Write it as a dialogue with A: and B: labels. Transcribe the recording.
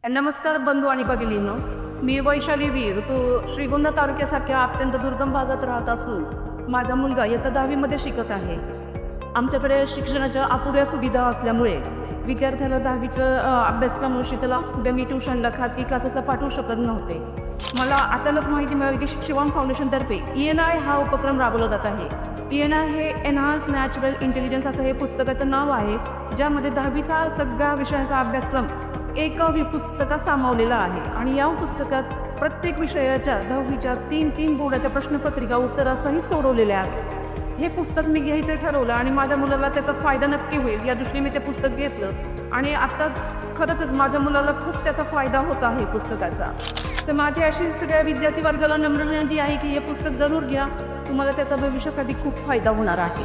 A: नमस्कार बंधू आणि भगिनींनो, मी वैशाली वीर. तो श्रीगोंदा तालुक्यासारख्या अत्यंत दुर्गम भागात राहत असून माझा मुलगा इयत्ता 10वीमध्ये शिकत आहे. आमच्याकडे शिक्षणाच्या अपुऱ्या सुविधा असल्यामुळे विद्यार्थ्याला 10वीचं अभ्यासक्रमाशी त्याला मी ट्युशनला खाजगी क्लासेसला पाठवू शकत नव्हते. मला अचानक माहिती मिळाली की शिवम फाउंडेशनतर्फे ENI हा उपक्रम राबवला जात आहे. ENI हे एनहान्स नॅचरल इंटेलिजन्स असं हे पुस्तकाचं नाव आहे, ज्यामध्ये 10वीचा सगळ्या विषयांचा अभ्यासक्रम एका पुस्तकात सामावलेला आहे. आणि या पुस्तकात प्रत्येक विषयाच्या 10वीच्या 3 बोर्डाच्या प्रश्नपत्रिका उत्तरासहित सोडवलेल्या आहेत. हे पुस्तक मी घ्यायचं ठरवलं आणि माझ्या मुलाला त्याचा फायदा नक्की होईल या दृष्टीने मी ते पुस्तक घेतलं आणि आता खरंच माझ्या मुलाला खूप त्याचा फायदा होत आहे पुस्तकाचा. तर माझी अशी सगळ्या विद्यार्थी वर्गाला नम्र विनंती आहे की हे पुस्तक जरूर घ्या, तुम्हाला त्याचा भविष्यासाठी खूप फायदा होणार आहे.